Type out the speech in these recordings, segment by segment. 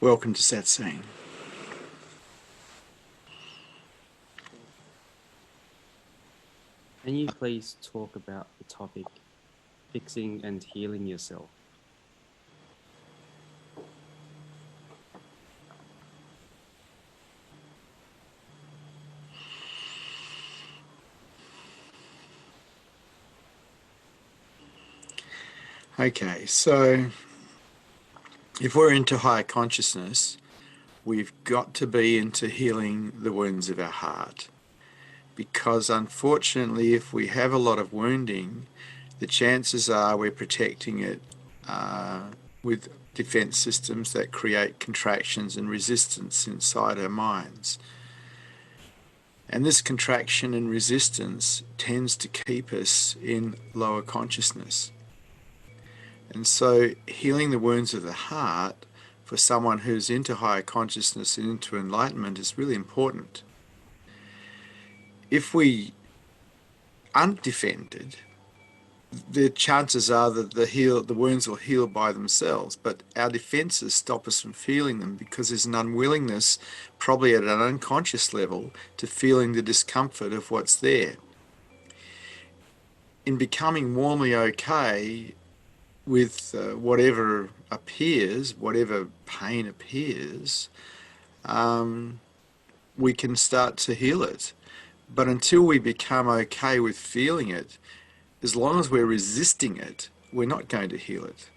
Welcome to Satsang. Can you please talk about the topic, fixing and healing yourself? Okay, so if we're into higher consciousness, we've got to be into healing the wounds of our heart. Because unfortunately, if we have a lot of wounding, the chances are we're protecting it with defense systems that create contractions and resistance inside our minds. And this contraction and resistance tends to keep us in lower consciousness. And so healing the wounds of the heart for someone who's into higher consciousness and into enlightenment is really important. If we aren't defended, the chances are that the wounds will heal by themselves, but our defenses stop us from feeling them because there's an unwillingness, probably at an unconscious level, to feeling the discomfort of what's there. In becoming warmly okay with whatever appears, whatever pain appears, we can start to heal it. But until we become okay with feeling it, as long as we're resisting it, we're not going to heal it.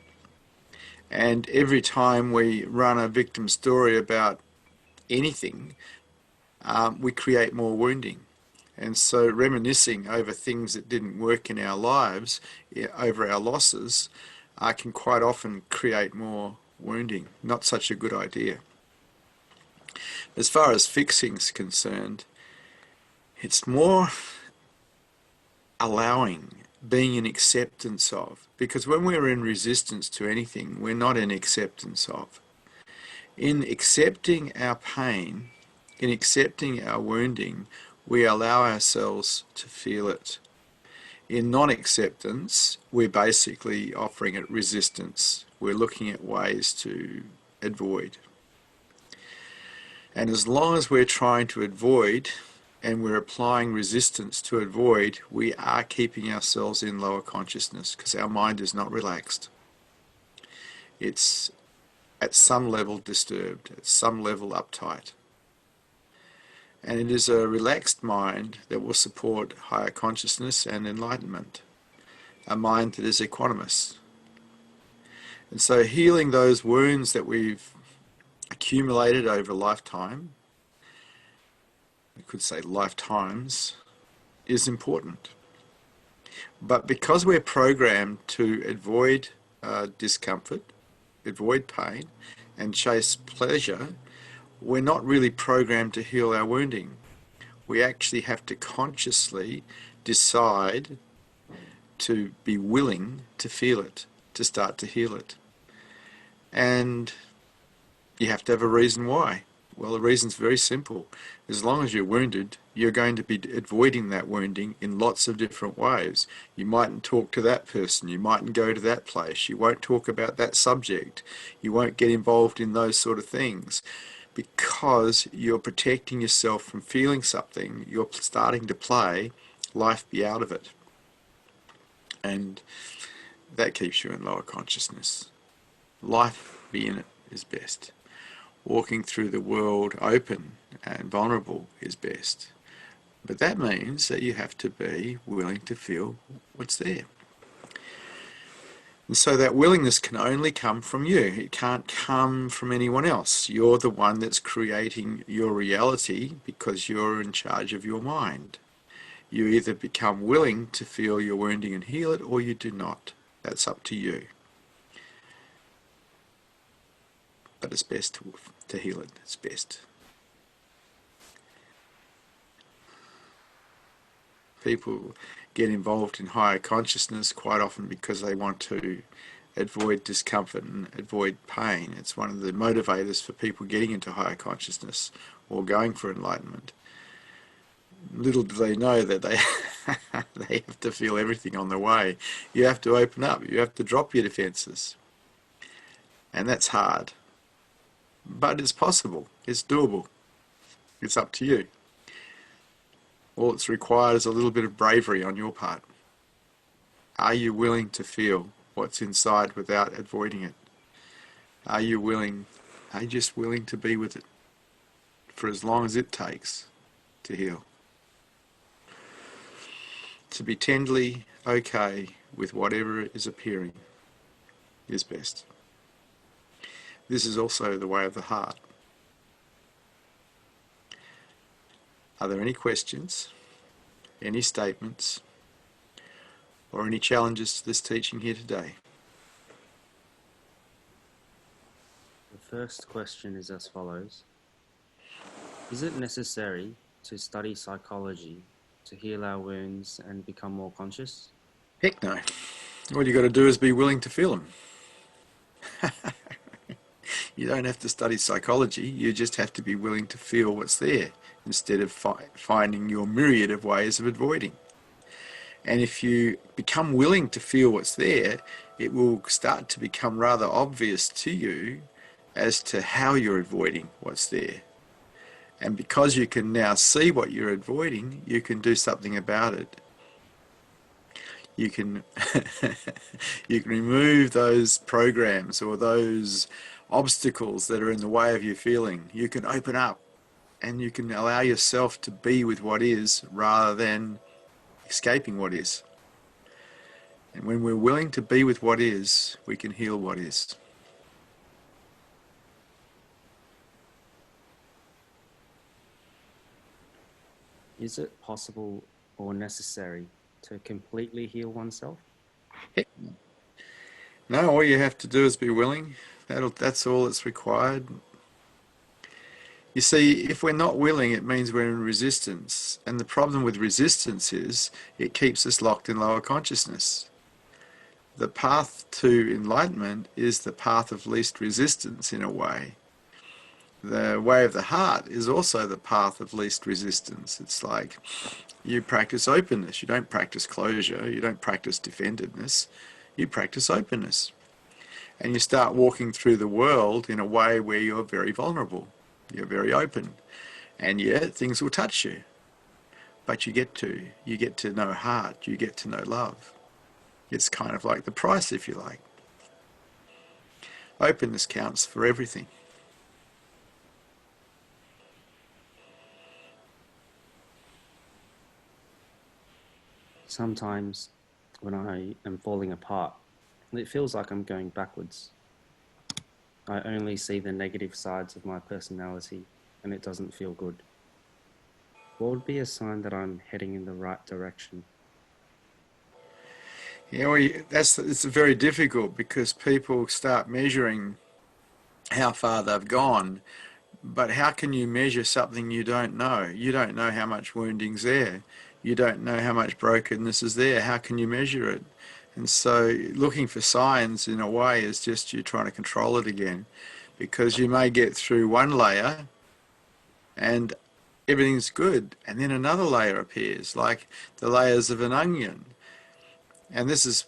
And every time we run a victim story about anything, we create more wounding. And so reminiscing over things that didn't work in our lives, over our losses, can quite often create more wounding. Not such a good idea. As far as fixing is concerned, it's more allowing, being in acceptance of. Because when we're in resistance to anything, we're not in acceptance of. In accepting our pain, in accepting our wounding, we allow ourselves to feel it. In non-acceptance, we're basically offering it resistance. We're looking at ways to avoid. And as long as we're trying to avoid, and we're applying resistance to avoid, we are keeping ourselves in lower consciousness because our mind is not relaxed. It's at some level disturbed, at some level uptight. And it is a relaxed mind that will support higher consciousness and enlightenment, a mind that is equanimous. And so healing those wounds that we've accumulated over lifetime, we could say lifetimes, is important. But because we're programmed to avoid discomfort, avoid pain, and chase pleasure, we're not really programmed to heal our wounding. We actually have to consciously decide to be willing to feel it, to start to heal it. And you have to have a reason why. Well, the reason's very simple. As long as you're wounded, you're going to be avoiding that wounding in lots of different ways. You mightn't talk to that person. You mightn't go to that place. You won't talk about that subject. You won't get involved in those sort of things. Because you're protecting yourself from feeling something, you're starting to play life be out of it. And that keeps you in lower consciousness. Life be in it is best. Walking through the world open and vulnerable is best. But that means that you have to be willing to feel what's there. And so that willingness can only come from you. It can't come from anyone else. You're the one that's creating your reality because you're in charge of your mind. You either become willing to feel your wounding and heal it, or you do not. That's up to you. But it's best to heal it. It's best. People get involved in higher consciousness quite often because they want to avoid discomfort and avoid pain. It's one of the motivators for people getting into higher consciousness or going for enlightenment. Little do they know that they have to feel everything on the way. You have to open up. You have to drop your defenses. And that's hard. but it's possible. It's doable. It's up to you. All that's required is a little bit of bravery on your part. Are you willing to feel what's inside without avoiding it? Are you just willing to be with it for as long as it takes to heal? To be tenderly okay with whatever is appearing is best. This is also the way of the heart. Are there any questions, any statements, or any challenges to this teaching here today? The first question is as follows. Is it necessary to study psychology to heal our wounds and become more conscious? Heck no. All you got to do is be willing to feel them. You don't have to study psychology, you just have to be willing to feel what's there instead of finding your myriad of ways of avoiding. And if you become willing to feel what's there, it will start to become rather obvious to you as to how you're avoiding what's there. And because you can now see what you're avoiding, you can do something about it. You can you can remove those programs or those obstacles that are in the way of your feeling. You can open up and you can allow yourself to be with what is rather than escaping what is. And when we're willing to be with what is, we can heal what is. Is it possible or necessary to completely heal oneself? Heck no. No, all you have to do is be willing. That's all that's required. You see, if we're not willing, it means we're in resistance. And the problem with resistance is it keeps us locked in lower consciousness. The path to enlightenment is the path of least resistance in a way. The way of the heart is also the path of least resistance. It's like you practice openness. You don't practice closure. You don't practice defendedness. You practice openness. And you start walking through the world in a way where you're very vulnerable. You're very open. And yeah, things will touch you. But you get to know heart. You get to know love. It's kind of like the price, if you like. Openness counts for everything. Sometimes when I am falling apart, it feels like I'm going backwards. I only see the negative sides of my personality and it doesn't feel good. What would be a sign that I'm heading in the right direction? Yeah, well, it's very difficult because people start measuring how far they've gone. But how can you measure something you don't know? You don't know how much wounding's there. You don't know how much brokenness is there. How can you measure it? And so looking for signs in a way is just you trying to control it again, because you may get through one layer and everything's good, and then another layer appears, like the layers of an onion. And this is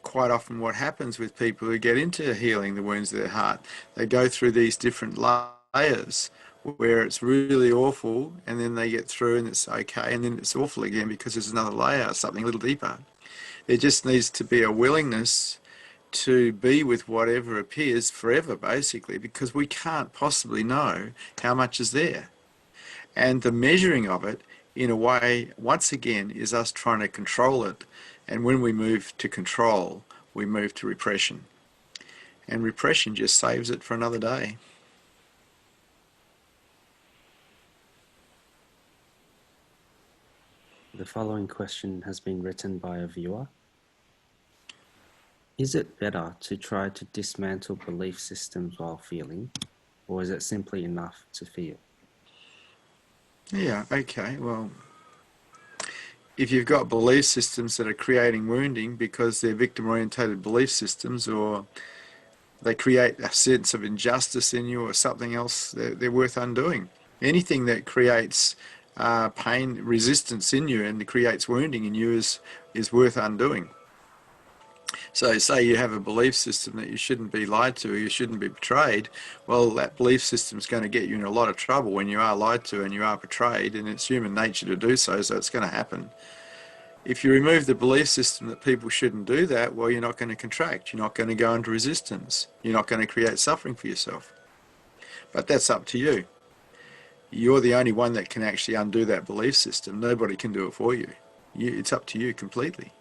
quite often what happens with people who get into healing the wounds of their heart. They go through these different layers where it's really awful, and then they get through and it's okay, and then it's awful again because there's another layer, something a little deeper. There just needs to be a willingness to be with whatever appears forever, basically, because we can't possibly know how much is there. And the measuring of it, in a way, once again, is us trying to control it. And when we move to control, we move to repression. And repression just saves it for another day. The following question has been written by a viewer. Is it better to try to dismantle belief systems while feeling, or is it simply enough to feel? Yeah, okay, well, if you've got belief systems that are creating wounding because they're victim-orientated belief systems, or they create a sense of injustice in you or something else, they're worth undoing. Anything that creates pain, resistance in you and creates wounding in you is worth undoing. So say you have a belief system that you shouldn't be lied to, or you shouldn't be betrayed. Well, that belief system is going to get you in a lot of trouble when you are lied to and you are betrayed, and it's human nature to do so, so it's going to happen. If you remove the belief system that people shouldn't do that, well, you're not going to contract. You're not going to go into resistance. You're not going to create suffering for yourself. But that's up to you. You're the only one that can actually undo that belief system. Nobody can do it for you. It's up to you completely.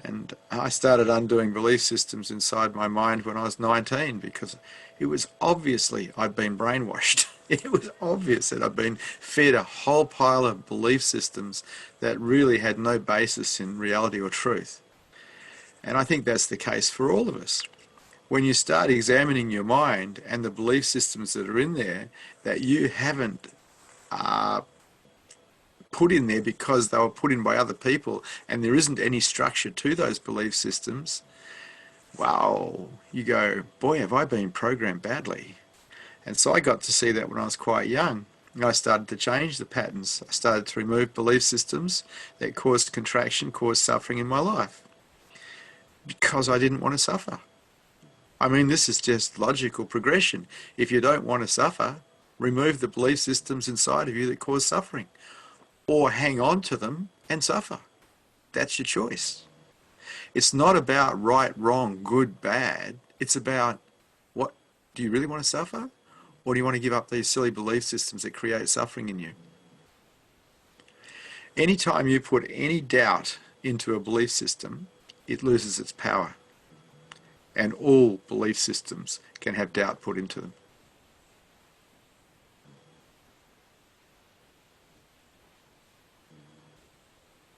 And I started undoing belief systems inside my mind when I was 19, because it was obviously I'd been brainwashed. It was obvious that I'd been fed a whole pile of belief systems that really had no basis in reality or truth. And I think that's the case for all of us. When you start examining your mind and the belief systems that are in there that you haven't put in there because they were put in by other people, and there isn't any structure to those belief systems, wow, you go, boy, have I been programmed badly. And so I got to see that when I was quite young. I started to change the patterns. I started to remove belief systems that caused contraction, caused suffering in my life, because I didn't want to suffer. I mean, this is just logical progression. If you don't want to suffer, remove the belief systems inside of you that cause suffering, or hang on to them and suffer. That's your choice. It's not about right, wrong, good, bad. It's about, what do you really want to suffer? Or do you want to give up these silly belief systems that create suffering in you? Anytime you put any doubt into a belief system, it loses its power. And all belief systems can have doubt put into them.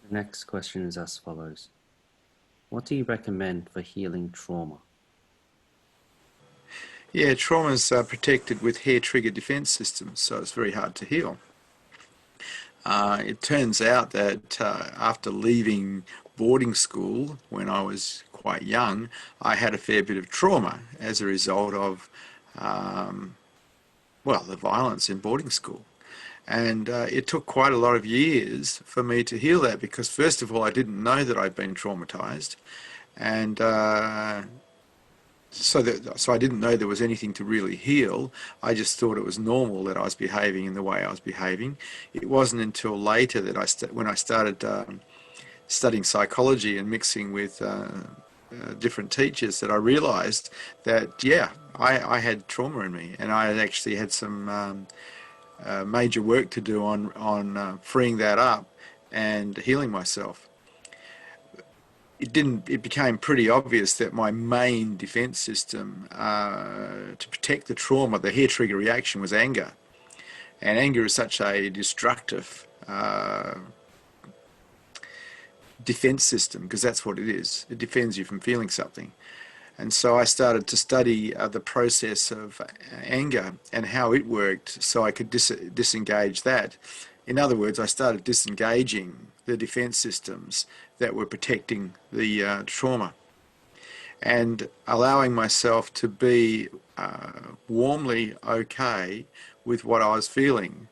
The next question is as follows. What do you recommend for healing trauma? Yeah, trauma's protected with hair-trigger defense systems, so it's very hard to heal. It turns out that after leaving boarding school when I was quite young, I had a fair bit of trauma as a result of, well, the violence in boarding school. And it took quite a lot of years for me to heal that, because first of all, I didn't know that I'd been traumatized. And so I didn't know there was anything to really heal. I just thought it was normal that I was behaving in the way I was behaving. It wasn't until later that when I started studying psychology and mixing with different teachers, that I realized that, yeah, I had trauma in me, and I had actually had some major work to do on freeing that up and healing myself. It became pretty obvious that my main defense system to protect the trauma, the hair trigger reaction, was anger. And anger is such a destructive defense system, because that's what it is. It defends you from feeling something. And so I started to study the process of anger and how it worked, so I could disengage that. In other words, I started disengaging the defense systems that were protecting the trauma, and allowing myself to be warmly okay with what I was feeling.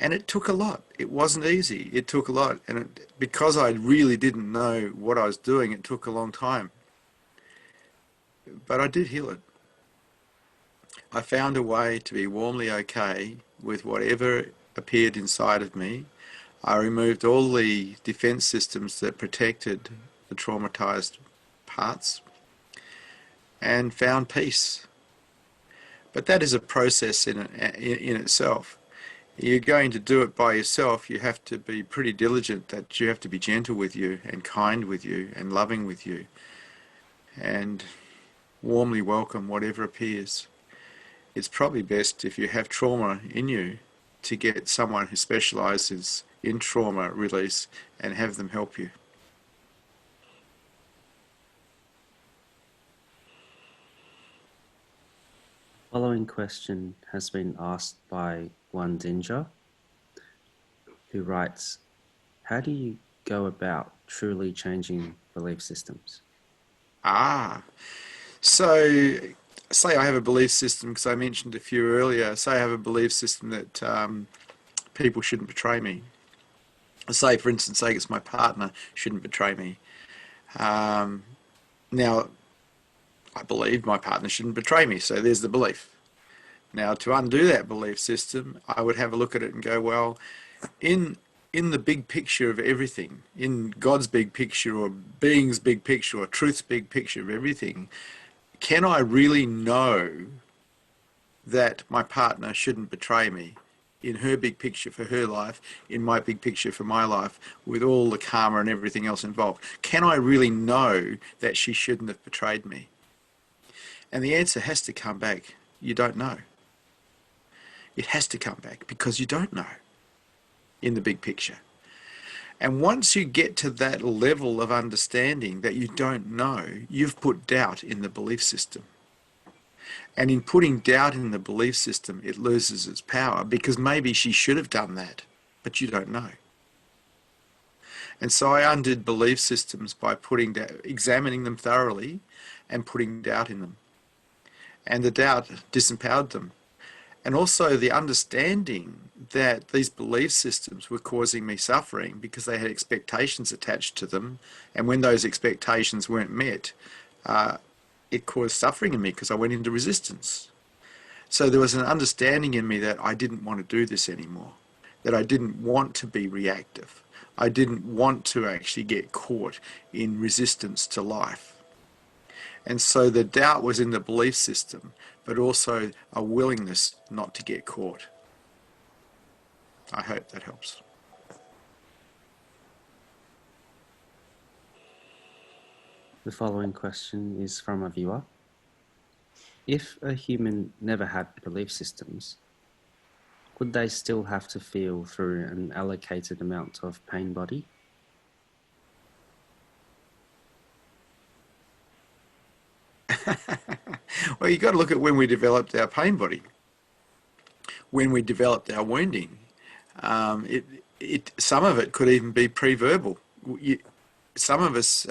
And it took a lot. It wasn't easy. It took a lot. And because I really didn't know what I was doing, it took a long time. But I did heal it. I found a way to be warmly okay with whatever appeared inside of me. I removed all the defense systems that protected the traumatized parts and found peace. But that is a process in itself. You're going to do it by yourself. You have to be pretty diligent, that you have to be gentle with you and kind with you and loving with you, and warmly welcome whatever appears. It's probably best, if you have trauma in you, to get someone who specializes in trauma release and have them help you. The following question has been asked by 𝐸𝐴, who writes, how do you go about truly changing belief systems? So say I have a belief system, because I mentioned a few earlier, say I have a belief system that people shouldn't betray me. Say, for instance, it's my partner shouldn't betray me. Now, I believed my partner shouldn't betray me, so there's the belief. Now, to undo that belief system, I would have a look at it and go, well, in the big picture of everything, in God's big picture or being's big picture or truth's big picture of everything, can I really know that my partner shouldn't betray me in her big picture for her life, in my big picture for my life, with all the karma and everything else involved? Can I really know that she shouldn't have betrayed me? And the answer has to come back, you don't know. It has to come back because you don't know in the big picture. And once you get to that level of understanding that you don't know, you've put doubt in the belief system. And in putting doubt in the belief system, it loses its power because maybe she should have done that, but you don't know. And so I undid belief systems by examining them thoroughly and putting doubt in them. And the doubt disempowered them. And also the understanding that these belief systems were causing me suffering because they had expectations attached to them. And when those expectations weren't met, it caused suffering in me because I went into resistance. So there was an understanding in me that I didn't want to do this anymore, that I didn't want to be reactive. I didn't want to actually get caught in resistance to life. And so the doubt was in the belief system, but also a willingness not to get caught. I hope that helps. The following question is from a viewer. If a human never had belief systems, would they still have to feel through an allocated amount of pain body? Well, you've got to look at when we developed our pain body. When we developed our wounding, some of it could even be pre-verbal. Some of us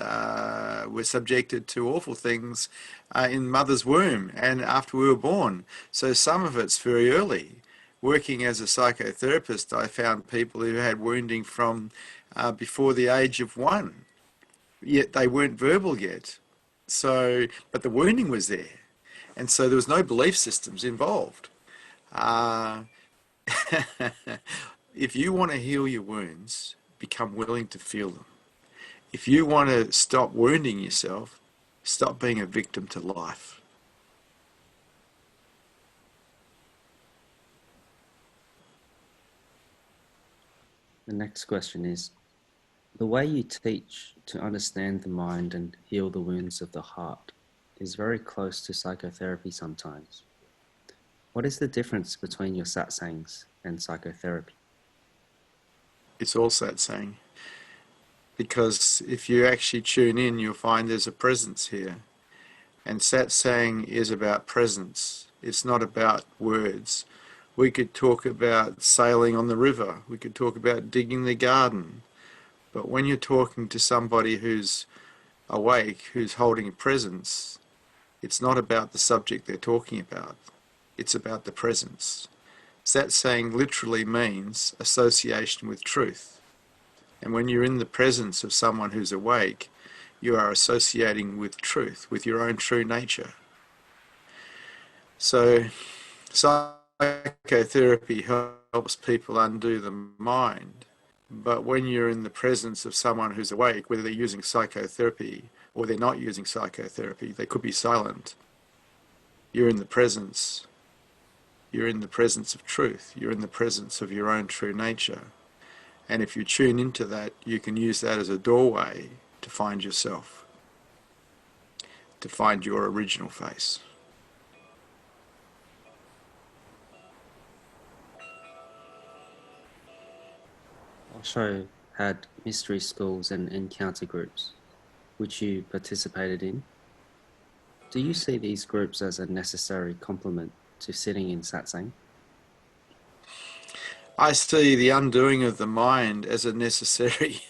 were subjected to awful things in mother's womb and after we were born. So some of it's very early. Working as a psychotherapist, I found people who had wounding from before the age of 1, yet they weren't verbal yet. So, but the wounding was there. And so there was no belief systems involved. If you want to heal your wounds, become willing to feel them. If you want to stop wounding yourself, stop being a victim to life. The next question is, the way you teach to understand the mind and heal the wounds of the heart is very close to psychotherapy sometimes. What is the difference between your satsangs and psychotherapy? It's all satsang. Because if you actually tune in, you'll find there's a presence here. And satsang is about presence. It's not about words. We could talk about sailing on the river. We could talk about digging the garden. But when you're talking to somebody who's awake, who's holding a presence, it's not about the subject they're talking about. It's about the presence. Satsang literally means association with truth. And when you're in the presence of someone who's awake, you are associating with truth, with your own true nature. So psychotherapy helps people undo the mind. But when you're in the presence of someone who's awake, whether they're using psychotherapy or they're not using psychotherapy, they could be silent. You're in the presence. You're in the presence of truth. You're in the presence of your own true nature. And if you tune into that, you can use that as a doorway to find yourself, to find your original face. Osho had mystery schools and encounter groups, which you participated in. Do you see these groups as a necessary complement to sitting in satsang? I see the undoing of the mind as a necessary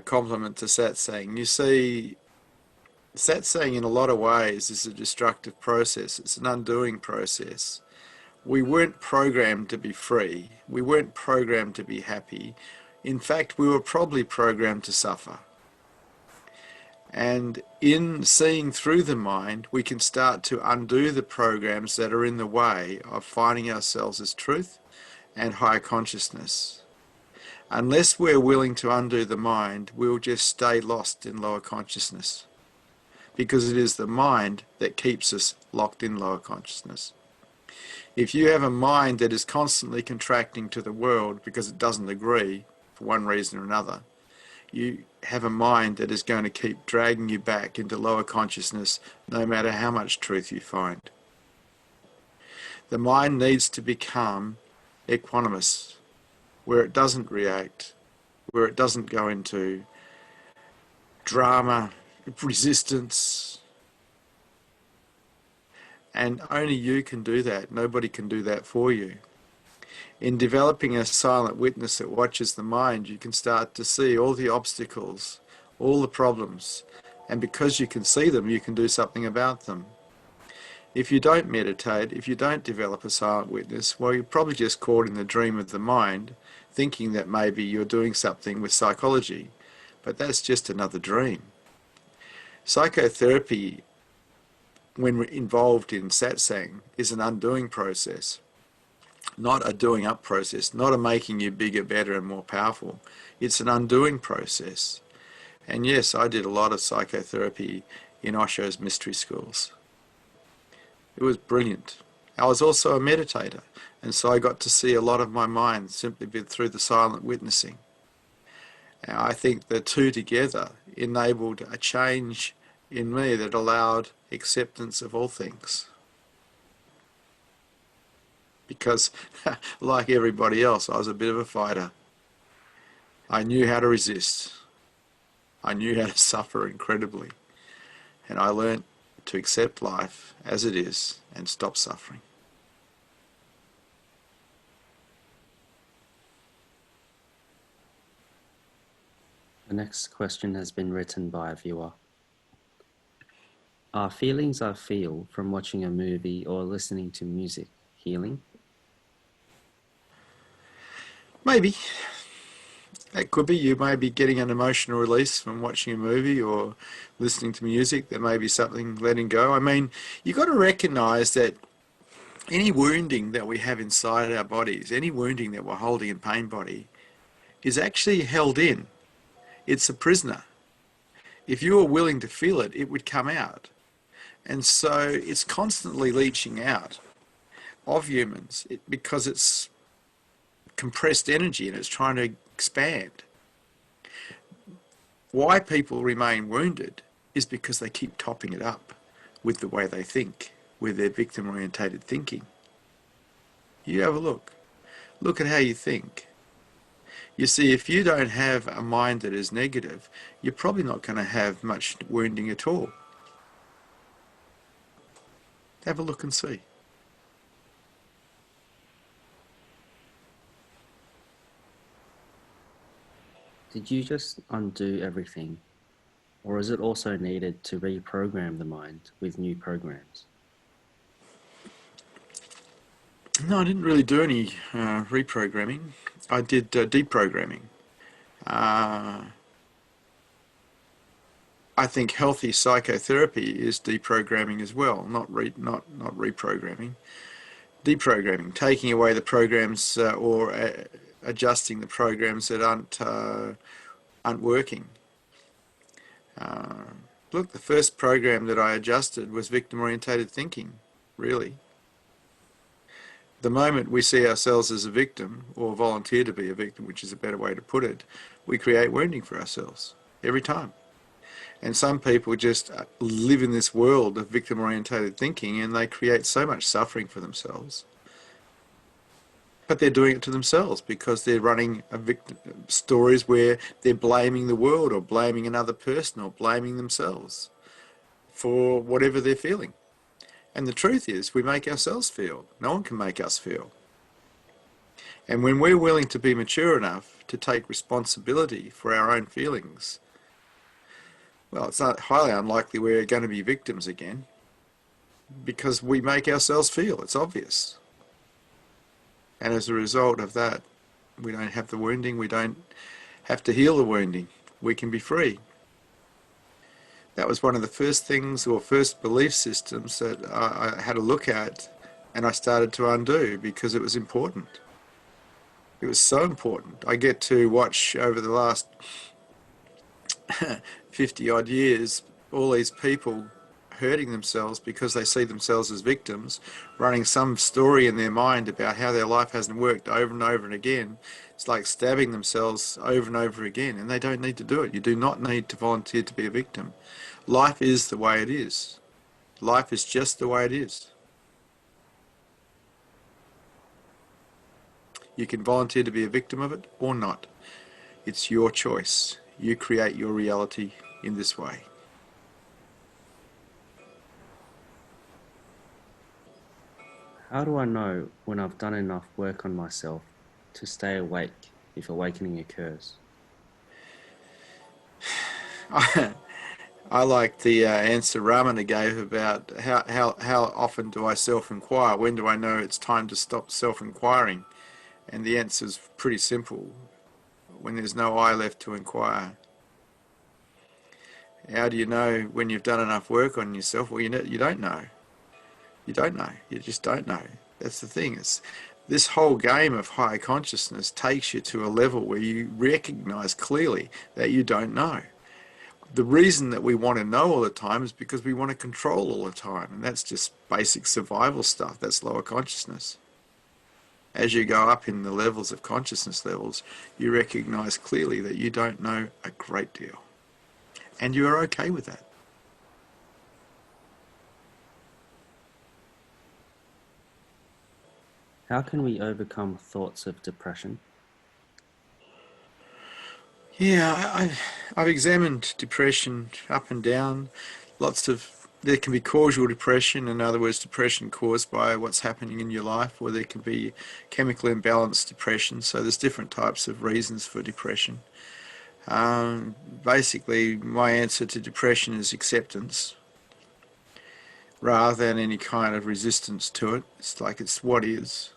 complement to satsang. You see, satsang in a lot of ways is a destructive process. It's an undoing process. We weren't programmed to be free. We weren't programmed to be happy. In fact, we were probably programmed to suffer. And in seeing through the mind, we can start to undo the programs that are in the way of finding ourselves as truth and higher consciousness. Unless we're willing to undo the mind, we'll just stay lost in lower consciousness, because it is the mind that keeps us locked in lower consciousness. If you have a mind that is constantly contracting to the world because it doesn't agree for one reason or another, you have a mind that is going to keep dragging you back into lower consciousness no matter how much truth you find. The mind needs to become equanimous, where it doesn't react, where it doesn't go into drama, resistance. And only you can do that. Nobody can do that for you. In developing a silent witness that watches the mind, you can start to see all the obstacles, all the problems, and because you can see them, you can do something about them. If you don't meditate, if you don't develop a silent witness, well, you're probably just caught in the dream of the mind, thinking that maybe you're doing something with psychology, but that's just another dream. Psychotherapy, when we're involved in satsang, is an undoing process, not a doing up process, not a making you bigger, better and more powerful. It's an undoing process. And yes, I did a lot of psychotherapy in Osho's mystery schools. It was brilliant. I was also a meditator, and so I got to see a lot of my mind simply through the silent witnessing. And I think the two together enabled a change in me that allowed acceptance of all things. Because, like everybody else, I was a bit of a fighter. I knew how to resist. I knew how to suffer incredibly. And I learnt to accept life as it is and stop suffering. The next question has been written by a viewer. Are feelings I feel from watching a movie or listening to music healing? Maybe. That could be. You may be getting an emotional release from watching a movie or listening to music. There may be something letting go. I mean, you've got to recognize that any wounding that we have inside our bodies, any wounding that we're holding in pain body, is actually held in. It's a prisoner. If you were willing to feel it, it would come out. And so it's constantly leaching out of humans because it's compressed energy and it's trying to expand. Why people remain wounded is because they keep topping it up with the way they think, with their victim-orientated thinking. You have a look. Look at how you think. You see, if you don't have a mind that is negative, you're probably not going to have much wounding at all. Have a look and see. Did you just undo everything, or is it also needed to reprogram the mind with new programs? No, I didn't really do any reprogramming. I did deprogramming. I think healthy psychotherapy is deprogramming as well, not reprogramming. Deprogramming, taking away the programs or adjusting the programs that aren't working. Look, the first program that I adjusted was victim-orientated thinking, really. The moment we see ourselves as a victim, or volunteer to be a victim, which is a better way to put it, we create wounding for ourselves, every time. And some people just live in this world of victim-orientated thinking and they create so much suffering for themselves. But they're doing it to themselves because they're running stories where they're blaming the world or blaming another person or blaming themselves for whatever they're feeling. And the truth is, we make ourselves feel. No one can make us feel. And when we're willing to be mature enough to take responsibility for our own feelings, well, it's not highly unlikely we're going to be victims again because we make ourselves feel. It's obvious. And as a result of that, We don't have the wounding. We don't have to heal the wounding. We can be free. That was one of the first things, or first belief systems, that I had a look at, and I started to undo because it was important. It was so important. I get to watch over the last 50 odd years all these people hurting themselves because they see themselves as victims, running some story in their mind about how their life hasn't worked over and over and again. It's like stabbing themselves over and over again, and they don't need to do it. You do not need to volunteer to be a victim. Life is the way it is. Life is just the way it is. You can volunteer to be a victim of it or not. It's your choice. You create your reality in this way. How do I know when I've done enough work on myself to stay awake if awakening occurs? I like the answer Ramana gave about how often do I self-inquire? When do I know it's time to stop self-inquiring? And the answer is pretty simple. When there's no I left to inquire. How do you know when you've done enough work on yourself? Well, you don't know. You don't know. You just don't know. That's the thing. It's this whole game of higher consciousness takes you to a level where you recognize clearly that you don't know. The reason that we want to know all the time is because we want to control all the time, and that's just basic survival stuff. That's lower consciousness. As you go up in the levels of consciousness levels, you recognize clearly that you don't know a great deal, and you are okay with that. How can we overcome thoughts of depression? Yeah, I've examined depression up and down. There can be causal depression, in other words, depression caused by what's happening in your life, or there can be chemical imbalance depression. So there's different types of reasons for depression. Basically, my answer to depression is acceptance, rather than any kind of resistance to it. It's like it's what is.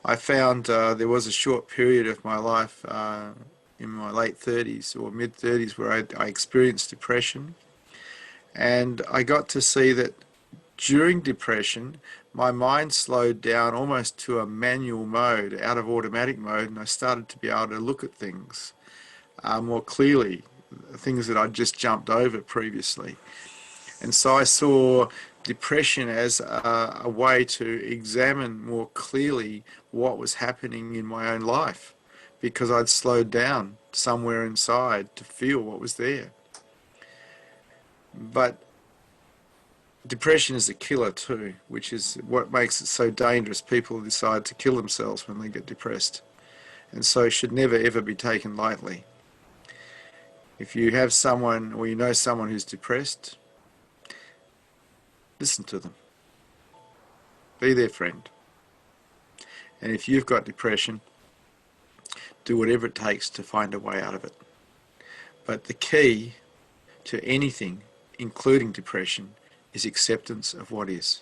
I found there was a short period of my life in my late 30s or mid 30s where I experienced depression, and I got to see that during depression my mind slowed down almost to a manual mode, out of automatic mode, and I started to be able to look at things more clearly, things that I'd just jumped over previously. And so I saw depression as a way to examine more clearly what was happening in my own life, because I'd slowed down somewhere inside to feel what was there. But depression is a killer too, which is what makes it so dangerous. People decide to kill themselves when they get depressed, and so it should never ever be taken lightly. If you have someone, or you know someone who's depressed, listen to them. Be their friend. And if you've got depression, do whatever it takes to find a way out of it. But the key to anything, including depression, is acceptance of what is.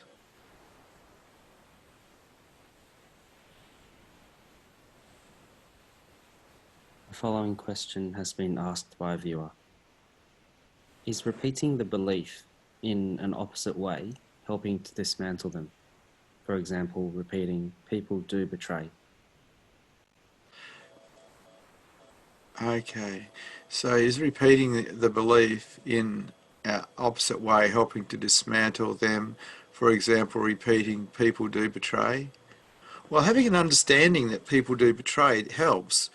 The following question has been asked by a viewer. Is repeating the belief in an opposite way helping to dismantle them? For example, repeating, people do betray. Okay, so is repeating the belief in an opposite way helping to dismantle them? For example, repeating, people do betray. Well, having an understanding that people do betray helps,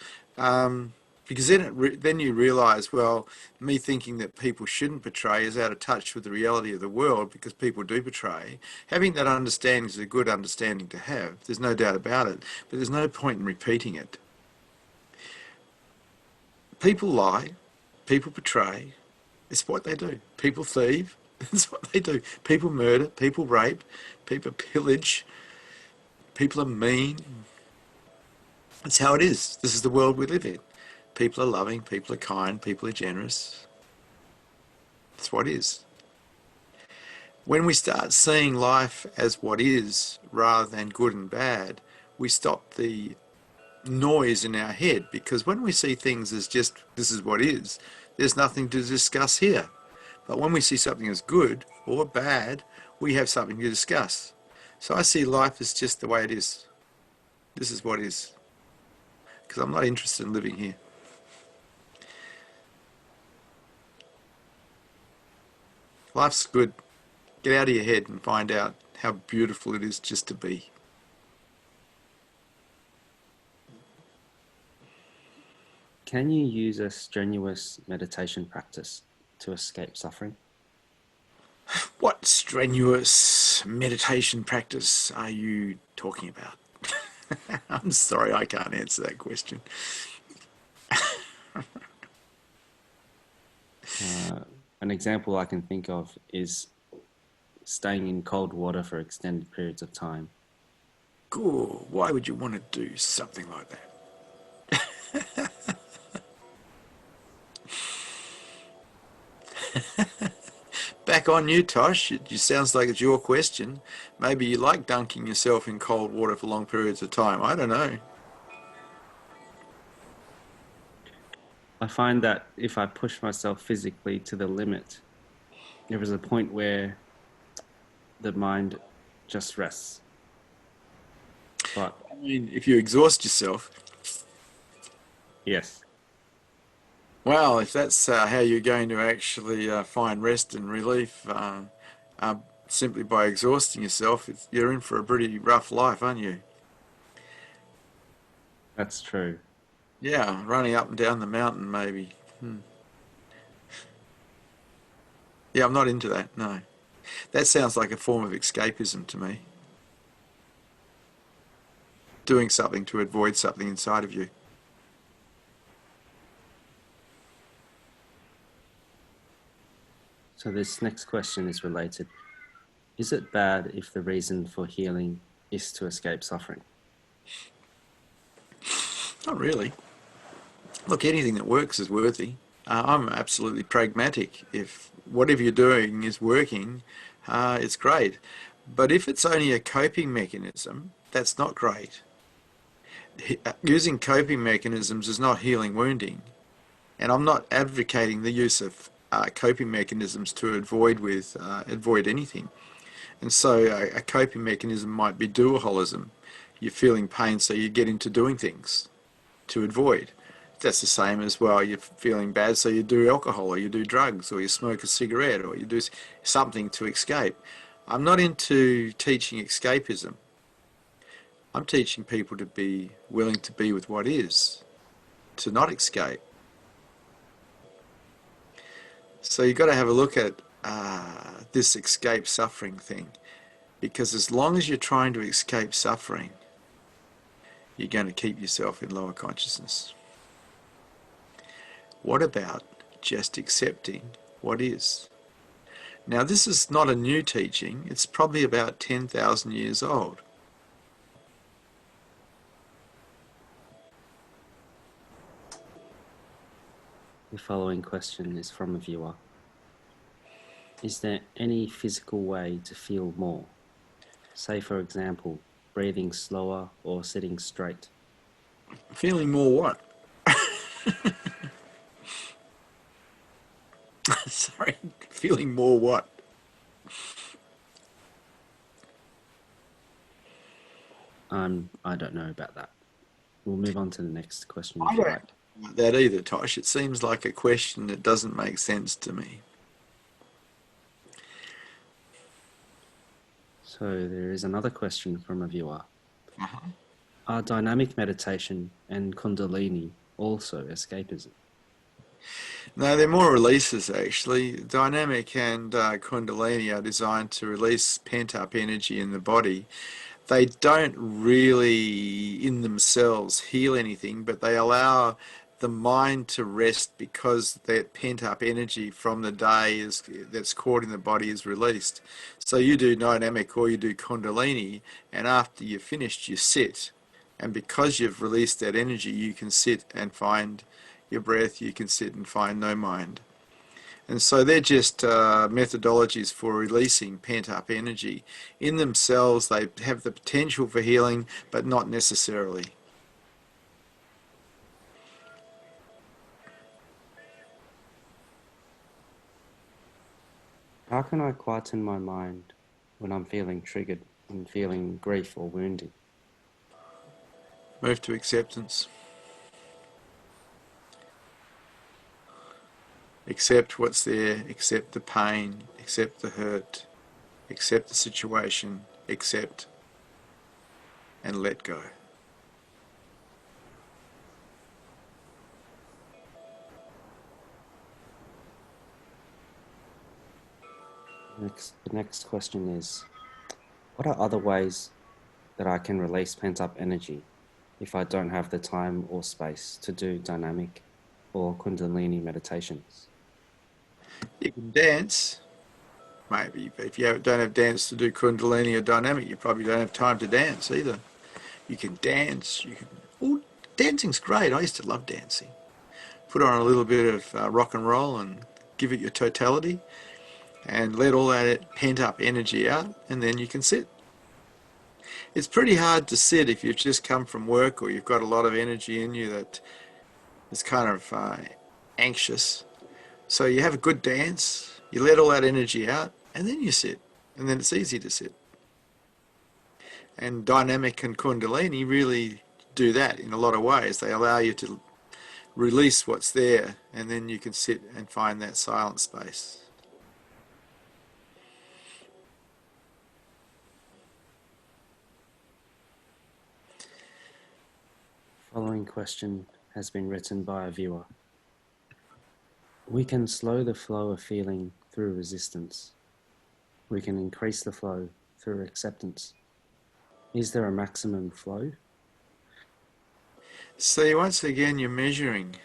because then you realise, well, me thinking that people shouldn't betray is out of touch with the reality of the world, because people do betray. Having that understanding is a good understanding to have. There's no doubt about it, but there's no point in repeating it. People lie, people betray. It's what they do. People thieve. It's what they do. People murder, people rape, people pillage. People are mean. That's how it is. This is the world we live in. People are loving, people are kind, people are generous. That's what is. When we start seeing life as what is rather than good and bad, we stop the noise in our head, because when we see things as just this is what is, there's nothing to discuss here. But when we see something as good or bad, we have something to discuss. So I see life as just the way it is. This is what is. Because I'm not interested in living here. Life's good. Get out of your head and find out how beautiful it is just to be. Can you use a strenuous meditation practice to escape suffering? What strenuous meditation practice are you talking about? I'm sorry, I can't answer that question. An example I can think of is staying in cold water for extended periods of time. Cool. Why would you want to do something like that? Back on you, Tosh. It sounds like it's your question. Maybe you like dunking yourself in cold water for long periods of time. I don't know. I find that if I push myself physically to the limit, there is a point where the mind just rests. But I mean, if you exhaust yourself, yes, well, if that's how you're going to actually find rest and relief, simply by exhausting yourself, you're in for a pretty rough life, aren't you? that's true. Yeah, running up and down the mountain, maybe. Yeah, I'm not into that, no. That sounds like a form of escapism to me. Doing something to avoid something inside of you. So this next question is related. Is it bad if the reason for healing is to escape suffering? Not really. Look, anything that works is worthy. I'm absolutely pragmatic. If whatever you're doing is working, it's great. But if it's only a coping mechanism, that's not great. Using coping mechanisms is not healing wounding. And I'm not advocating the use of coping mechanisms to avoid anything. And so a coping mechanism might be dualism. You're feeling pain, so you get into doing things to avoid. That's the same as, well, you're feeling bad, so you do alcohol, or you do drugs, or you smoke a cigarette, or you do something to escape. I'm not into teaching escapism. I'm teaching people to be willing to be with what is, to not escape. So you've got to have a look at this escape suffering thing, because as long as you're trying to escape suffering, you're going to keep yourself in lower consciousness. What about just accepting what is? Now, this is not a new teaching. It's probably about 10,000 years old. The following question is from a viewer. Is there any physical way to feel more? Say, for example, breathing slower or sitting straight. Feeling more what? Sorry, feeling more what? I don't know about that. We'll move on to the next question. I don't know about that either, Tosh. It seems like a question that doesn't make sense to me. So there is another question from a viewer. Are dynamic meditation and Kundalini also escapism? No, they're more releases, actually. Dynamic and Kundalini are designed to release pent-up energy in the body. They don't really, in themselves, heal anything, but they allow the mind to rest because that pent-up energy from the day that's caught in the body is released. So you do dynamic or you do Kundalini, and after you're finished, you sit. And because you've released that energy, you can sit and find your breath, you can sit and find no mind. And so they're just methodologies for releasing pent-up energy. In themselves, they have the potential for healing, but not necessarily. How can I quieten my mind when I'm feeling triggered and feeling grief or wounding? Move to acceptance. Accept what's there, accept the pain, accept the hurt, accept the situation, accept and let go. The next question is, what are other ways that I can release pent-up energy if I don't have the time or space to do dynamic or Kundalini meditations? You can dance, maybe, but if you don't have dance to do Kundalini or dynamic, you probably don't have time to dance either. You can dance. Oh, dancing's great. I used to love dancing. Put on a little bit of rock and roll and give it your totality and let all that pent-up energy out, and then you can sit. It's pretty hard to sit if you've just come from work or you've got a lot of energy in you that is kind of anxious. So you have a good dance, you let all that energy out, and then you sit, and then it's easy to sit. And dynamic and Kundalini really do that in a lot of ways. They allow you to release what's there, and then you can sit and find that silent space. Following question has been written by a viewer. We can slow the flow of feeling through resistance. We can increase the flow through acceptance. Is there a maximum flow? See, once again, you're measuring.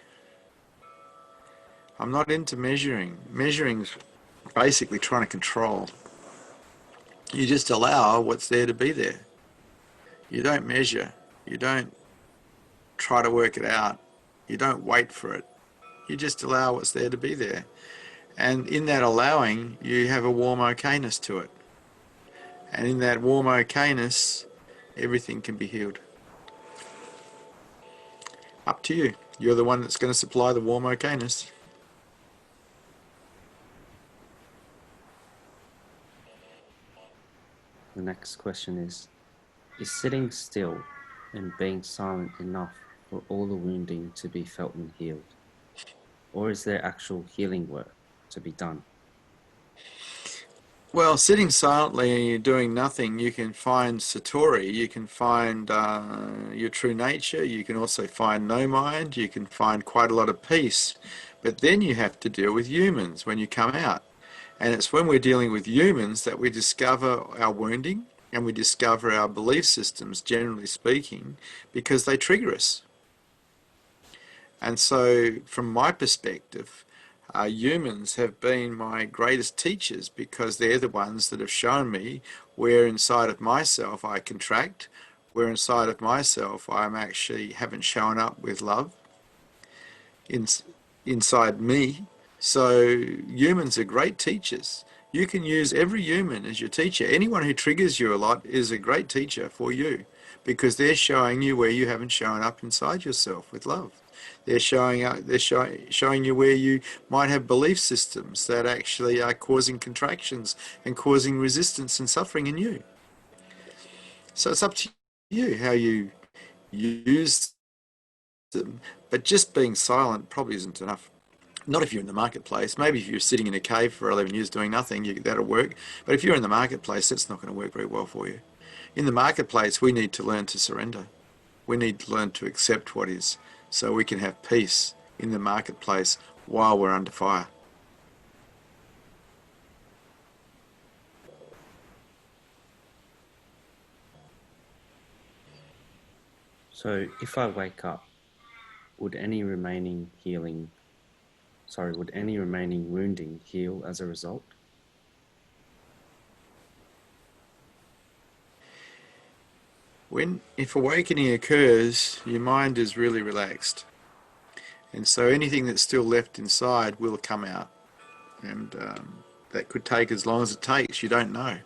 I'm not into measuring. Measuring's basically trying to control. You just allow what's there to be there. You don't measure. You don't try to work it out. You don't wait for it. You just allow what's there to be there. And in that allowing, you have a warm okayness to it. And in that warm okayness, everything can be healed. Up to you. You're the one that's going to supply the warm okayness. The next question is sitting still and being silent enough for all the wounding to be felt and healed? Or is there actual healing work to be done? Well, sitting silently and you're doing nothing, you can find Satori, you can find your true nature, you can also find no mind, you can find quite a lot of peace. But then you have to deal with humans when you come out. And it's when we're dealing with humans that we discover our wounding and we discover our belief systems, generally speaking, because they trigger us. And so, from my perspective, humans have been my greatest teachers because they're the ones that have shown me where inside of myself I contract, where inside of myself I'm actually haven't shown up with love inside me. So humans are great teachers. You can use every human as your teacher. Anyone who triggers you a lot is a great teacher for you because they're showing you where you haven't shown up inside yourself with love. They're showing you where you might have belief systems that actually are causing contractions and causing resistance and suffering in you. So it's up to you how you use them. But just being silent probably isn't enough. Not if you're in the marketplace. Maybe if you're sitting in a cave for 11 years doing nothing, that'll work. But if you're in the marketplace, that's not going to work very well for you. In the marketplace, we need to learn to surrender. We need to learn to accept what is so we can have peace in the marketplace while we're under fire. So if I wake up, would any remaining wounding heal as a result? If awakening occurs, your mind is really relaxed. And so anything that's still left inside will come out. And that could take as long as it takes, you don't know.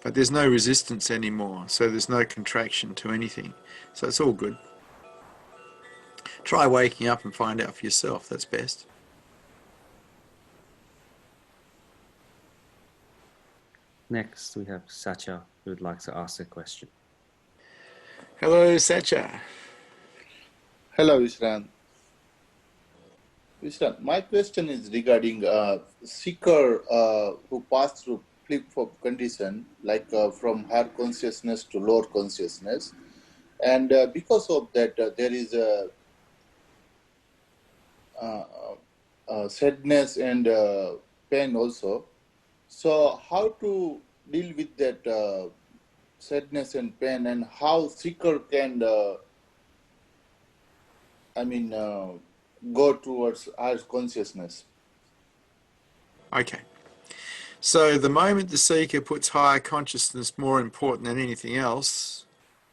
But there's no resistance anymore, so there's no contraction to anything. So it's all good. Try waking up and find out for yourself, that's best. Next, we have Satya, who would like to ask a question. Hello, Satya. Hello, Vishrant. Vishrant, my question is regarding seeker who pass through flip-flop condition, like from higher consciousness to lower consciousness. And because of that, there is a sadness and pain also. So how to deal with that sadness and pain, and how seeker can, go towards higher consciousness? Okay. So the moment the seeker puts higher consciousness more important than anything else,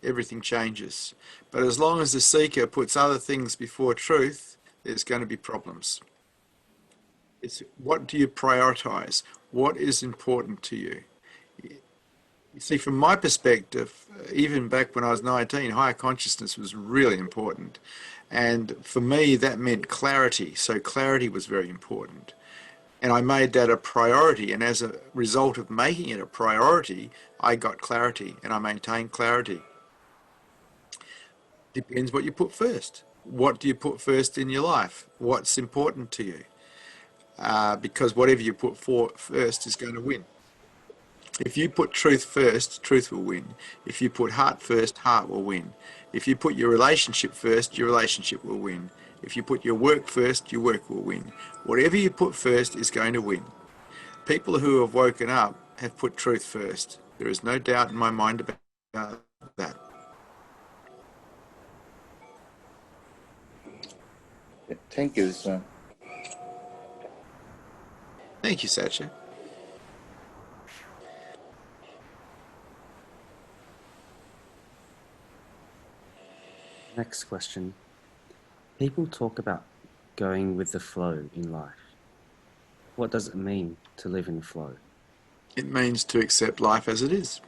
everything changes. But as long as the seeker puts other things before truth, there's going to be problems. It's what do you prioritize? What is important to you? You see, from my perspective, even back when I was 19, higher consciousness was really important. And for me, that meant clarity. So clarity was very important. And I made that a priority. And as a result of making it a priority, I got clarity and I maintained clarity. Depends what you put first. What do you put first in your life? What's important to you? Because whatever you put first is going to win. If you put truth first, truth will win. If you put heart first, heart will win. If you put your relationship first, your relationship will win. If you put your work first, your work will win. Whatever you put first is going to win. People who have woken up have put truth first. There is no doubt in my mind about that. Thank you, Vishrant. Thank you, Satya. Next question. People talk about going with the flow in life. What does it mean to live in flow? It means to accept life as it is.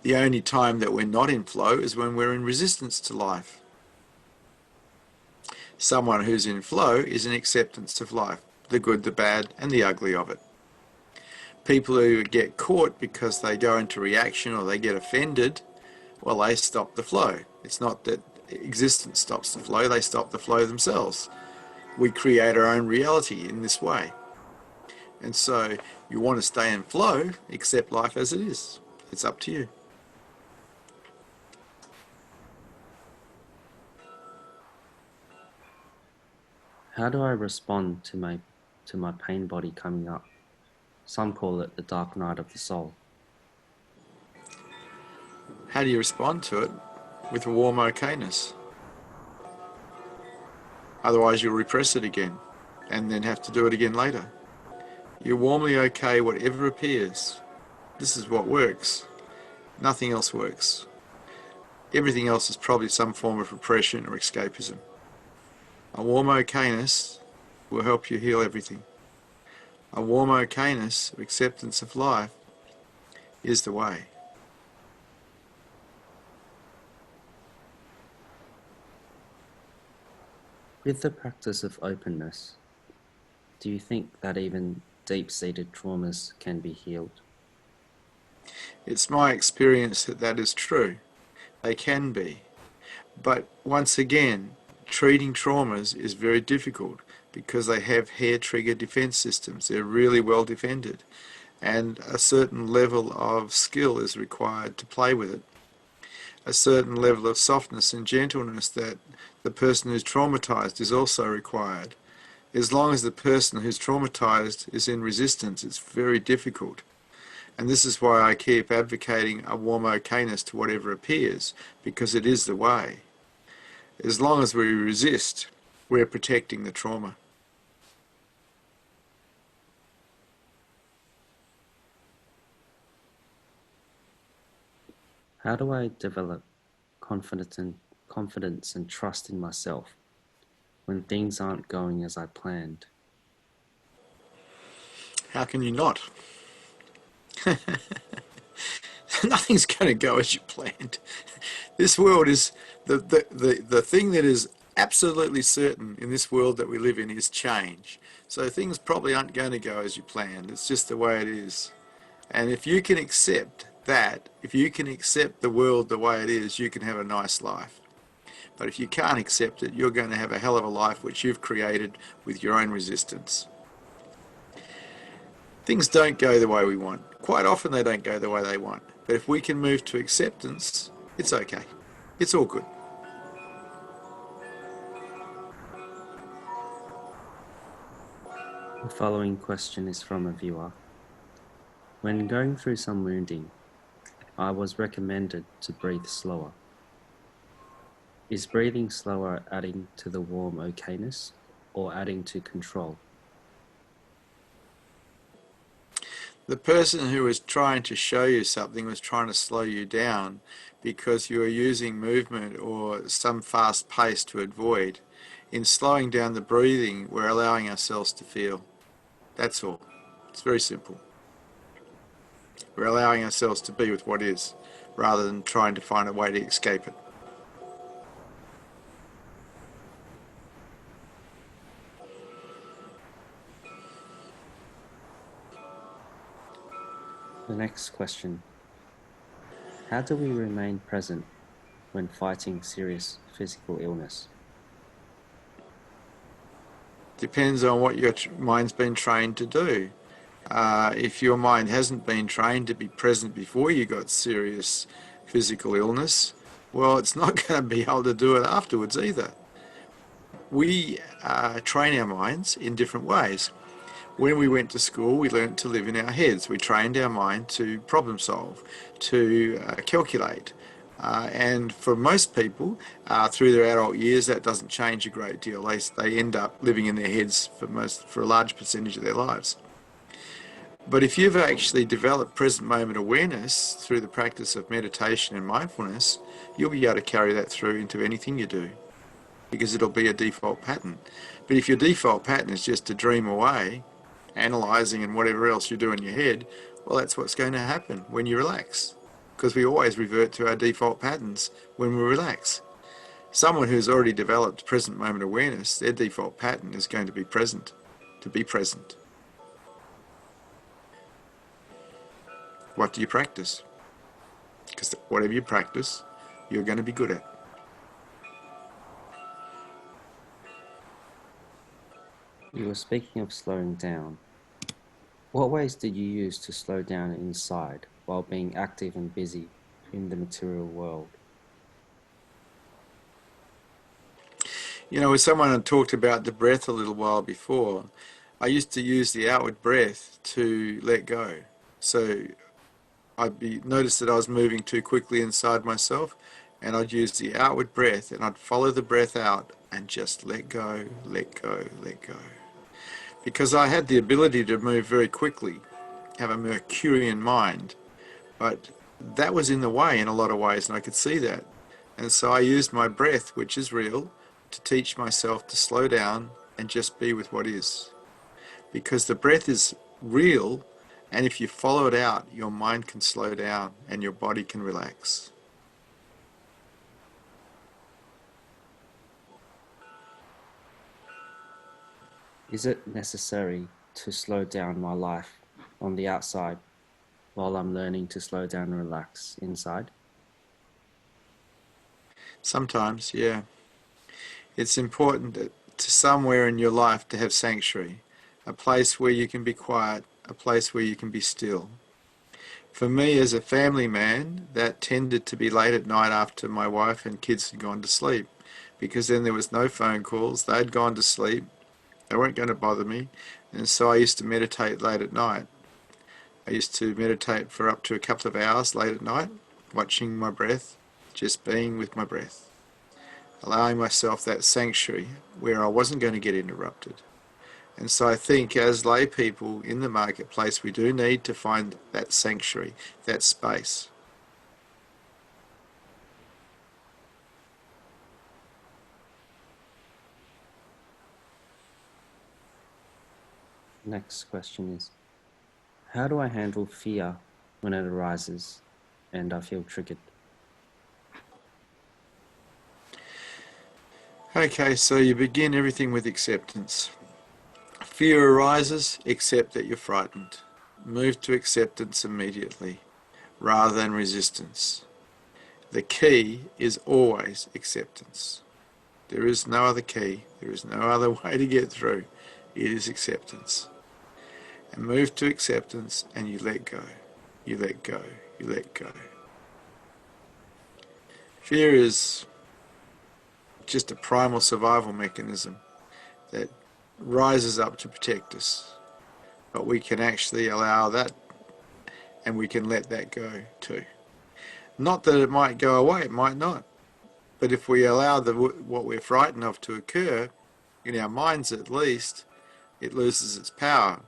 The only time that we're not in flow is when we're in resistance to life. Someone who's in flow is in acceptance of life, the good, the bad, and the ugly of it. People who get caught because they go into reaction or they get offended, well, they stop the flow. It's not that existence stops the flow, they stop the flow themselves. We create our own reality in this way. And so you want to stay in flow, accept life as it is. It's up to you. How do I respond to my pain body coming up? Some call it the dark night of the soul. How do you respond to it? With a warm okayness. Otherwise you'll repress it again and then have to do it again later. You're warmly okay whatever appears. This is what works. Nothing else works. Everything else is probably some form of repression or escapism. A warm okayness will help you heal everything. A warm okayness of acceptance of life is the way. With the practice of openness, do you think that even deep-seated traumas can be healed? It's my experience that that is true. They can be. But once again, treating traumas is very difficult because they have hair-trigger defense systems. They're really well defended. And a certain level of skill is required to play with it. A certain level of softness and gentleness that the person who's traumatized is also required. As long as the person who's traumatized is in resistance, it's very difficult. And this is why I keep advocating a warm okayness to whatever appears, because it is the way. As long as we resist, we're protecting the trauma. How do I develop confidence and trust in myself when things aren't going as I planned? How can you not? Nothing's going to go as you planned. This world is, the thing that is absolutely certain in this world that we live in is change. So things probably aren't going to go as you planned. It's just the way it is. And if you can accept that, if you can accept the world the way it is, you can have a nice life. But if you can't accept it, you're going to have a hell of a life which you've created with your own resistance. Things don't go the way we want. Quite often they don't go the way they want. But if we can move to acceptance, it's okay. It's all good. The following question is from a viewer. When going through some wounding, I was recommended to breathe slower. Is breathing slower adding to the warm okayness or adding to control? The person who was trying to show you something was trying to slow you down because you were using movement or some fast pace to avoid. In slowing down the breathing, we're allowing ourselves to feel. That's all. It's very simple. We're allowing ourselves to be with what is, rather than trying to find a way to escape it. The next question. How do we remain present when fighting serious physical illness? Depends on what your mind's been trained to do. If your mind hasn't been trained to be present before you got serious physical illness, well, it's not going to be able to do it afterwards either. We train our minds in different ways. When we went to school, we learnt to live in our heads. We trained our mind to problem solve, to calculate. And for most people, through their adult years, that doesn't change a great deal. They end up living in their heads for a large percentage of their lives. But if you've actually developed present moment awareness through the practice of meditation and mindfulness, you'll be able to carry that through into anything you do, because it'll be a default pattern. But if your default pattern is just to dream away, analysing and whatever else you do in your head, well, that's what's going to happen when you relax, because we always revert to our default patterns when we relax. Someone who's already developed present moment awareness, their default pattern is going to be present, to be present. What do you practice? Because whatever you practice, you're going to be good at. You were speaking of slowing down. What ways did you use to slow down inside while being active and busy in the material world? You know, with someone had talked about the breath a little while before, I used to use the outward breath to let go. So I'd notice that I was moving too quickly inside myself, and I'd use the outward breath and I'd follow the breath out and just let go, let go, let go. Because I had the ability to move very quickly, have a Mercurian mind, but that was in the way in a lot of ways, and I could see that. And so I used my breath, which is real, to teach myself to slow down and just be with what is. Because the breath is real, and if you follow it out, your mind can slow down and your body can relax. Is it necessary to slow down my life on the outside while I'm learning to slow down and relax inside? Sometimes, yeah. It's important to somewhere in your life to have sanctuary, a place where you can be quiet, a place where you can be still. For me as a family man, that tended to be late at night after my wife and kids had gone to sleep, because then there was no phone calls, they'd gone to sleep, they weren't going to bother me, and so I used to meditate late at night. I used to meditate for up to a couple of hours late at night, watching my breath, just being with my breath, allowing myself that sanctuary where I wasn't going to get interrupted. And so I think as lay people in the marketplace, we do need to find that sanctuary, that space. Next question is, how do I handle fear when it arises and I feel triggered? Okay, so you begin everything with acceptance. Fear arises, accept that you're frightened. move to acceptance immediately rather than resistance. The key is always acceptance. There is no other key. There is no other way to get through. It is acceptance. And move to acceptance and you let go. You let go. You let go. Fear is just a primal survival mechanism that rises up to protect us. But we can actually allow that and we can let that go too. Not that it might go away, it might not. But if we allow what we're frightened of to occur, in our minds at least, it loses its power.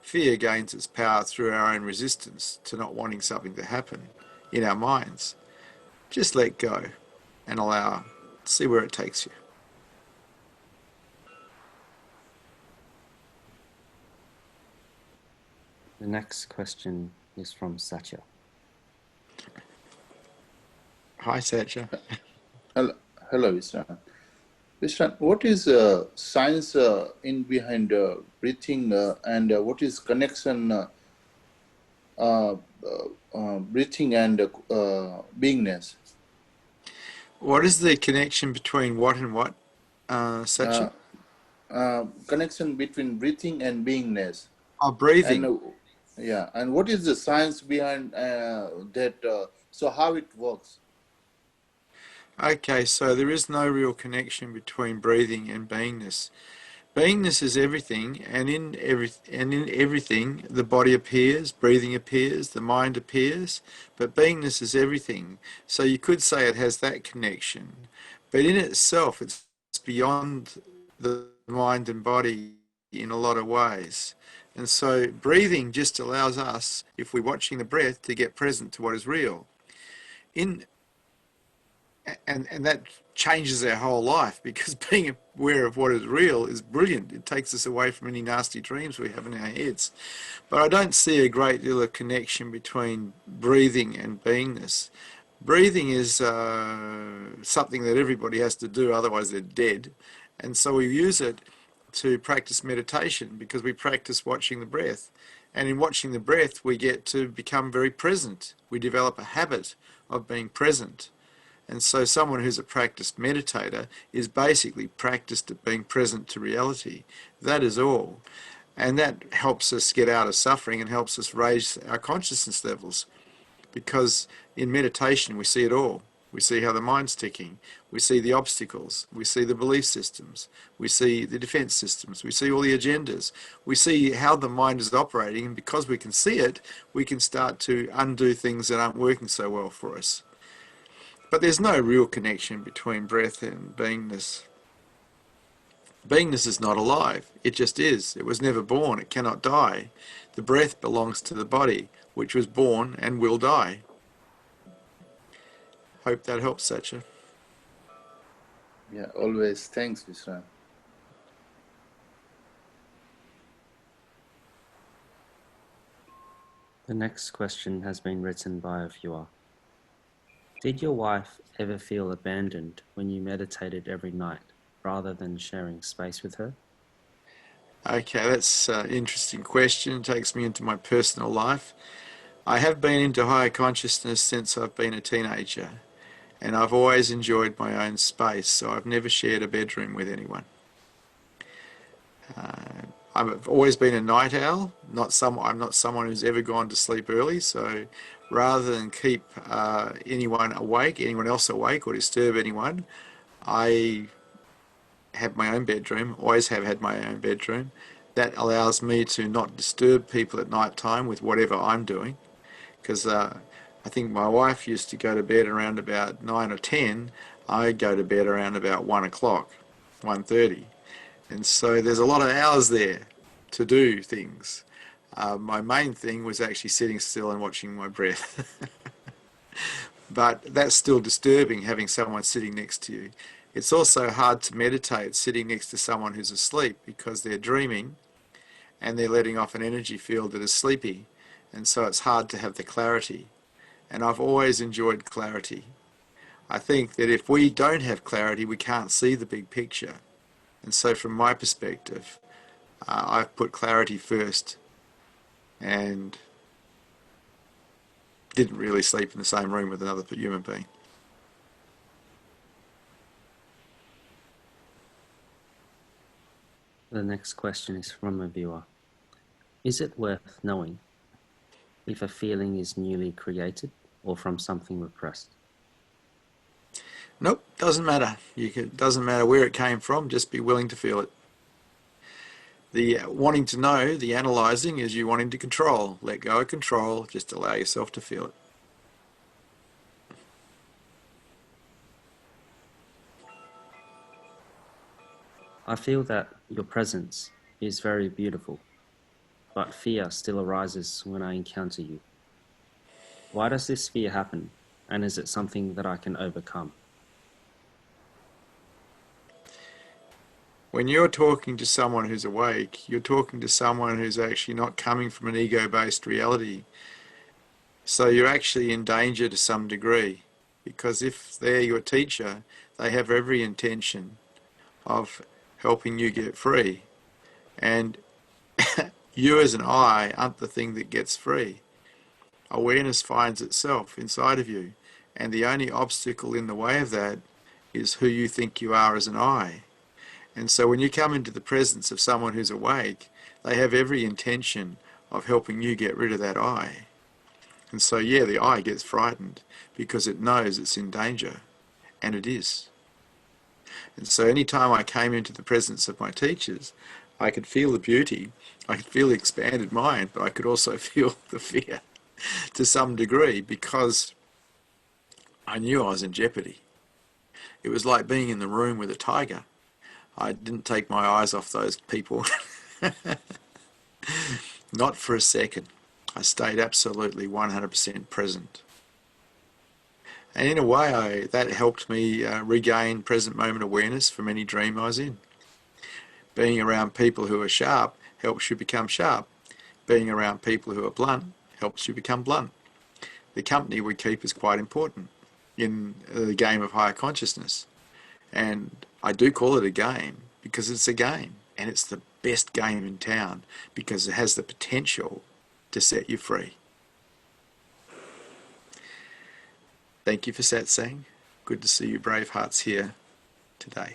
Fear gains its power through our own resistance to not wanting something to happen in our minds. Just let go and allow, see where it takes you. The next question is from Satya. Hi, Satya. Hello, Vishrant. Vishrant, what is science in behind breathing and what is connection breathing and beingness? What is the connection between what and what, Satya? Connection between breathing and beingness. Oh, breathing. And what is the science behind that? So how it works? Okay, so there is no real connection between breathing and beingness. Beingness is everything, and in everything, the body appears, breathing appears, the mind appears, but beingness is everything. So you could say it has that connection, but in itself, it's beyond the mind and body in a lot of ways. And so breathing just allows us, if we're watching the breath, to get present to what is real. And that changes our whole life, because being aware of what is real is brilliant. It takes us away from any nasty dreams we have in our heads. But I don't see a great deal of connection between breathing and beingness. Breathing is something that everybody has to do, otherwise they're dead. And so we use it to practice meditation, because we practice watching the breath. And in watching the breath, we get to become very present. We develop a habit of being present. And so someone who's a practiced meditator is basically practiced at being present to reality. That is all. And that helps us get out of suffering and helps us raise our consciousness levels. Because in meditation we see it all. We see how the mind's ticking. We see the obstacles. We see the belief systems. We see the defense systems. We see all the agendas. We see how the mind is operating. And because we can see it, we can start to undo things that aren't working so well for us. But there's no real connection between breath and beingness. Beingness is not alive. It just is. It was never born. It cannot die. The breath belongs to the body, which was born and will die. Hope that helps, Satya. Yeah, always. Thanks, Vishrant. The next question has been written by a viewer. Did your wife ever feel abandoned when you meditated every night rather than sharing space with her? Okay, that's an interesting question. It takes me into my personal life. I have been into higher consciousness since I've been a teenager, and I've always enjoyed my own space, so I've never shared a bedroom with anyone. I've always been a night owl. I'm not someone who's ever gone to sleep early, so rather than keep anyone else awake or disturb anyone, I have my own bedroom, always have had my own bedroom. That allows me to not disturb people at night time with whatever I'm doing, because I think my wife used to go to bed around about 9 or 10. I go to bed around about 1 o'clock, 1:30. And so there's a lot of hours there to do things. My main thing was actually sitting still and watching my breath. But that's still disturbing, having someone sitting next to you. It's also hard to meditate sitting next to someone who's asleep, because they're dreaming and they're letting off an energy field that is sleepy. And so it's hard to have the clarity. And I've always enjoyed clarity. I think that if we don't have clarity, we can't see the big picture. And so from my perspective, I've put clarity first. and didn't really sleep in the same room with another human being. The next question is from a viewer. Is it worth knowing if a feeling is newly created or from something repressed? Nope, doesn't matter. Doesn't matter where it came from, just be willing to feel it. The wanting to know, the analysing, is you wanting to control. Let go of control, just allow yourself to feel it. I feel that your presence is very beautiful, but fear still arises when I encounter you. Why does this fear happen, and is it something that I can overcome? When you're talking to someone who's awake, you're talking to someone who's actually not coming from an ego-based reality. So you're actually in danger to some degree, because if they're your teacher, they have every intention of helping you get free. And you as an I aren't the thing that gets free. Awareness finds itself inside of you, and the only obstacle in the way of that is who you think you are as an I. And so when you come into the presence of someone who's awake, they have every intention of helping you get rid of that I. And so yeah, the I gets frightened because it knows it's in danger, and it is. And so anytime I came into the presence of my teachers, I could feel the beauty, I could feel the expanded mind, but I could also feel the fear to some degree, because I knew I was in jeopardy. It was like being in the room with a tiger. I didn't take my eyes off those people. Not for a second. I stayed absolutely 100% present. And in a way, that helped me regain present moment awareness from any dream I was in. Being around people who are sharp helps you become sharp. Being around people who are blunt helps you become blunt. The company we keep is quite important in the game of higher consciousness. And I do call it a game because it's a game, and it's the best game in town because it has the potential to set you free. Thank you for satsang. Good to see you brave hearts here today.